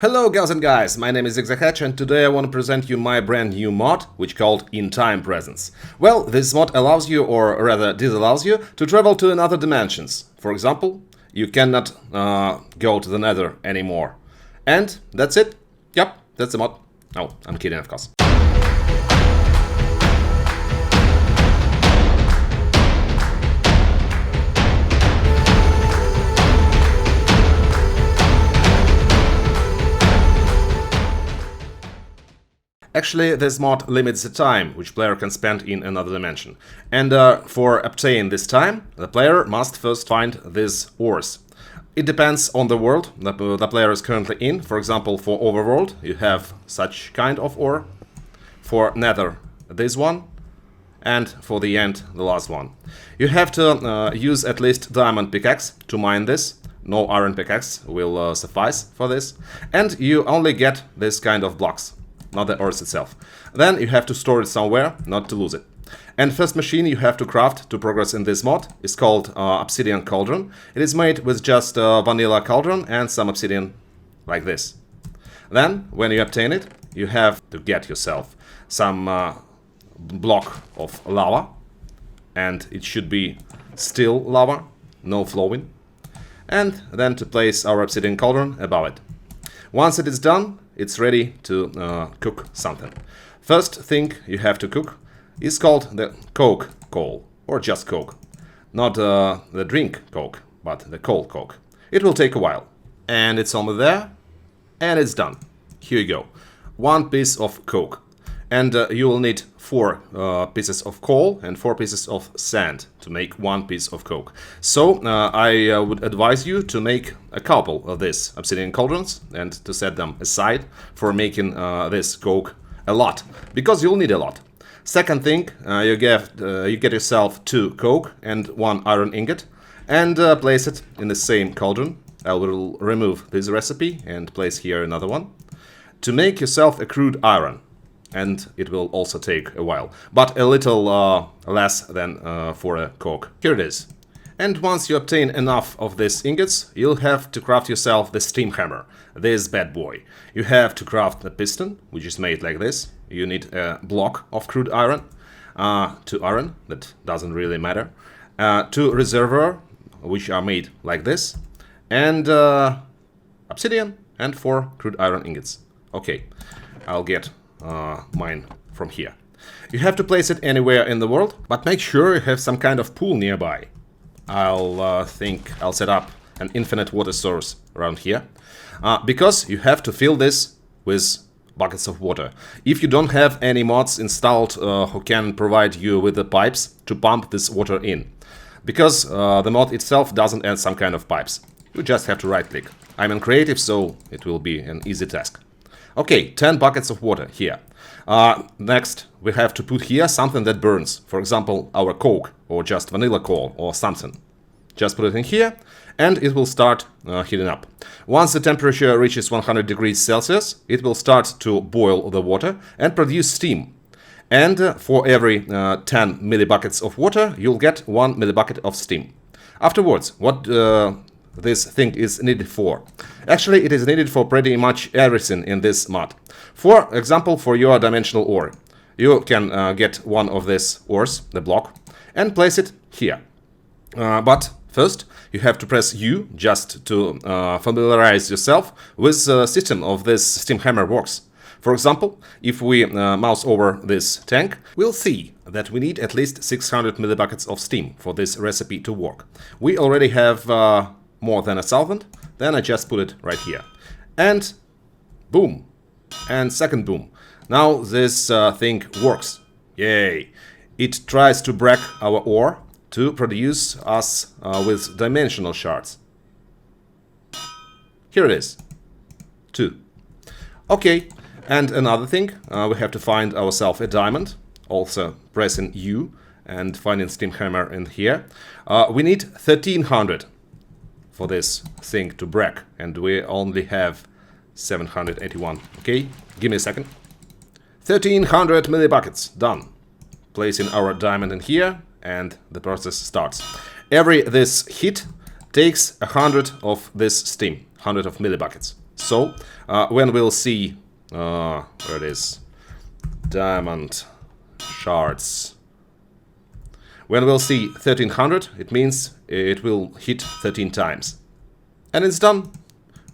Hello girls and guys, my name is ZigTheHedge and today I want to present you my brand new mod, which called In-Time Presence. Well, this mod allows you, or rather disallows you, to travel to another dimensions. For example, you cannot go to the Nether anymore. And that's it. Yep, that's the mod. No, I'm kidding, of course. Actually, this mod limits the time which player can spend in another dimension. And for obtaining this time, the player must first find these ores. It depends on the world the player is currently in. For example, for Overworld, you have such kind of ore. For Nether, this one. And for the end, the last one. You have to use at least diamond pickaxe to mine this. No iron pickaxe will suffice for this. And you only get this kind of blocks, not the ores itself. Then you have to store it somewhere, not to lose it. And first machine you have to craft to progress in this mod is called Obsidian Cauldron. It is made with just vanilla cauldron and some obsidian like this. Then, when you obtain it, you have to get yourself some block of lava. And it should be still lava, no flowing. And then to place our Obsidian Cauldron above it. Once it is done, it's ready to cook something. First thing you have to cook is called the coke coal, or just coke. Not the drink coke, but the coal coke. It will take a while. And it's almost there, and it's done. Here you go. One piece of coke. And you will need 4 pieces of coal and 4 pieces of sand to make 1 piece of coke. So I would advise you to make a couple of these obsidian cauldrons and to set them aside for making this coke a lot, because you'll need a lot. Second thing, you get yourself 2 coke and 1 iron ingot and place it in the same cauldron. I will remove this recipe and place here another one to make yourself a crude iron. And it will also take a while, but a little less than for a coke. Here it is. And once you obtain enough of these ingots, you'll have to craft yourself the steam hammer, this bad boy. You have to craft a piston, which is made like this. You need a block of crude iron, 2 iron, that doesn't really matter, 2 reservoir, which are made like this, and obsidian, and 4 crude iron ingots. Okay, I'll get mine from here. You have to place it anywhere in the world, but make sure you have some kind of pool nearby. I'll set up an infinite water source around here, because you have to fill this with buckets of water. If you don't have any mods installed who can provide you with the pipes to pump this water in, because the mod itself doesn't add some kind of pipes. You just have to right click. I'm in creative, so it will be an easy task. Okay, 10 buckets of water here. Next, we have to put here something that burns. For example, our coke, or just vanilla coal, or something. Just put it in here, and it will start heating up. Once the temperature reaches 100 degrees Celsius, it will start to boil the water and produce steam. And for every 10 millibuckets of water, you'll get 1 millibucket of steam. Afterwards, what this thing is needed for? Actually, it is needed for pretty much everything in this mod. For example, for your dimensional ore, you can get one of these ores, the block, and place it here. But first, you have to press U just to familiarize yourself with the system of this steam hammer works. For example, if we mouse over this tank, we'll see that we need at least 600 millibuckets of steam for this recipe to work. We already have more than 1,000, then I just put it right here. And boom. And second boom. Now this thing works. Yay. It tries to break our ore to produce us with dimensional shards. Here it is. 2. Okay. And another thing, we have to find ourselves a diamond. Also pressing U and finding steam hammer in here. We need 1,300 for this thing to break, and we only have 781. Okay, give me a second. 1,300 millibuckets, done. Placing our diamond in here, and the process starts. Every this hit takes 100 of this steam, 100 of millibuckets. So, when we'll see, where it is, diamond shards. When we'll see 1300, it means it will hit 13 times. And it's done.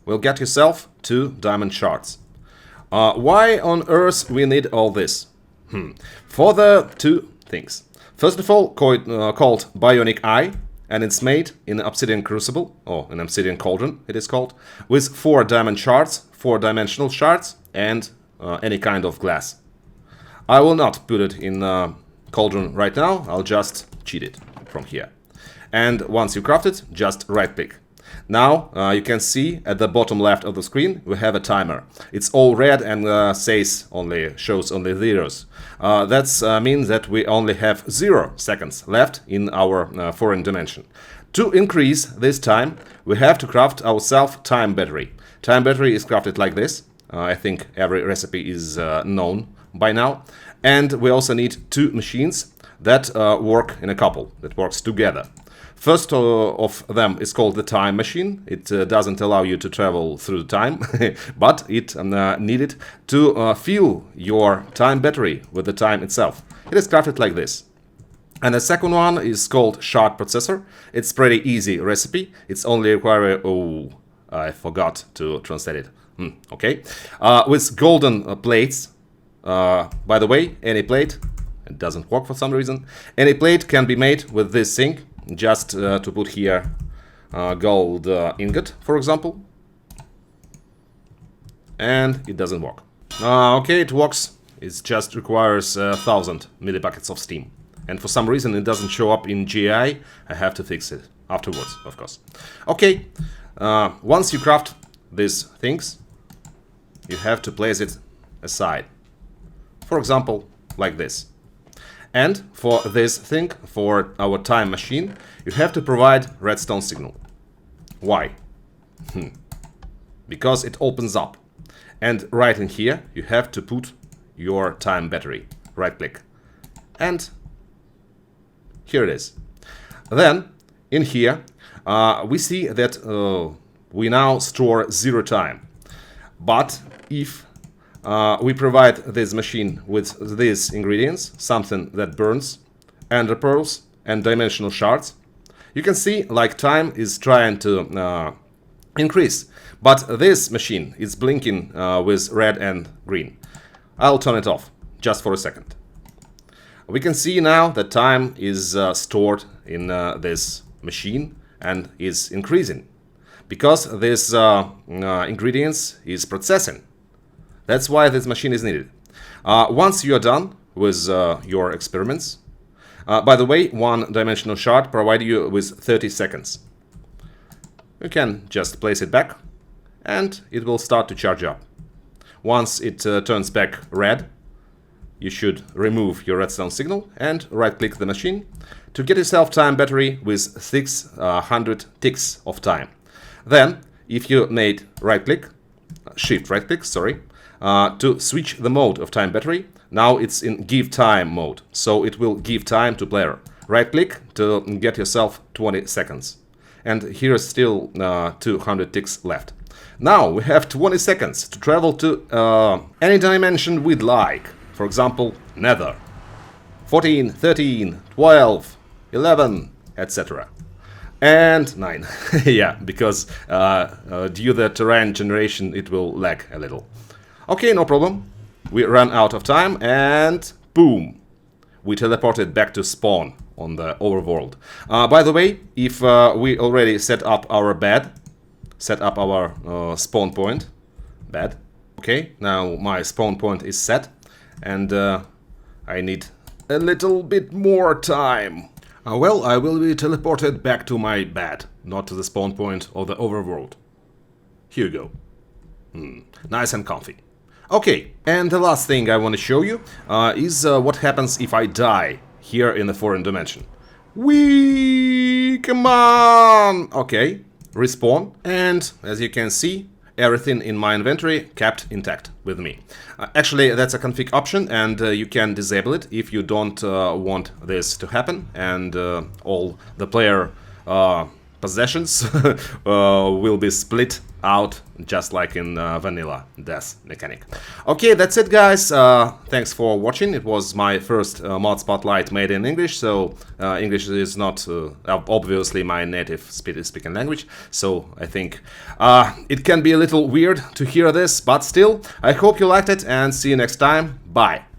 We'll get yourself 2 diamond shards. Why on earth we need all this? For the 2 things. First of all, called Bionic Eye, and it's made in Obsidian Crucible, or an Obsidian Cauldron it is called, with 4 diamond shards, 4-dimensional shards, and any kind of glass. I will not put it in Cauldron right now, I'll just cheat it from here. And once you craft it, just right click. Now you can see at the bottom left of the screen we have a timer. It's all red and shows only zeros. That means that we only have 0 seconds left in our foreign dimension. To increase this time, we have to craft ourselves time battery. Time battery is crafted like this. I think every recipe is known by now. And we also need 2 machines that work in a couple, that works together. First of them is called the time machine. It doesn't allow you to travel through time, but it needed to fill your time battery with the time itself. It is crafted like this. And the second one is called shard processor. It's pretty easy recipe. It's only require... Oh, I forgot to translate it. Okay. With golden plates. By the way, any plate, it doesn't work for some reason. Any plate can be made with this thing. Just to put here gold ingot, for example. And it doesn't work. Okay, it works. It just requires 1000 millibuckets of steam. And for some reason it doesn't show up in GI. I have to fix it afterwards, of course. Okay, once you craft these things, you have to place it aside. For example, like this. And for this thing, for our time machine, you have to provide redstone signal. Why? Because it opens up. And right in here, you have to put your time battery. Right click. And here it is. Then, in here, we see that we now store 0 time. But if we provide this machine with these ingredients, something that burns, ender pearls, and dimensional shards. You can see like time is trying to increase, but this machine is blinking with red and green. I'll turn it off just for a second. We can see now that time is stored in this machine and is increasing because this ingredients is processing. That's why this machine is needed. Once you are done with your experiments, by the way, 1-dimensional shard provides you with 30 seconds. You can just place it back and it will start to charge up. Once it turns back red, you should remove your redstone signal and right-click the machine to get yourself time battery with 600 ticks of time. Then, if you made right-click, shift right-click, sorry, to switch the mode of time battery, now it's in give time mode, so it will give time to player. Right-click to get yourself 20 seconds. And here's still 200 ticks left. Now we have 20 seconds to travel to any dimension we'd like. For example, Nether. 14, 13, 12, 11, etc. And 9. Yeah, because due to the terrain generation it will lag a little. Okay, no problem. We ran out of time and boom! We teleported back to spawn on the overworld. By the way, if we already set up our bed, set up our spawn point, bed. Okay, now my spawn point is set and I need a little bit more time. Well, I will be teleported back to my bed, not to the spawn point of the overworld. Here you go. Nice and comfy. Okay, and the last thing I want to show you is what happens if I die here in the foreign dimension. Come on! Okay, respawn, and as you can see, everything in my inventory kept intact with me. Actually, that's a config option, and you can disable it if you don't want this to happen, and all the player possessions will be split out just like in vanilla death mechanic. Okay, that's it, guys. Thanks for watching. It was my first mod spotlight made in English, so English is not obviously my native speaking language, so I think it can be a little weird to hear this, but still, I hope you liked it, and see you next time. Bye.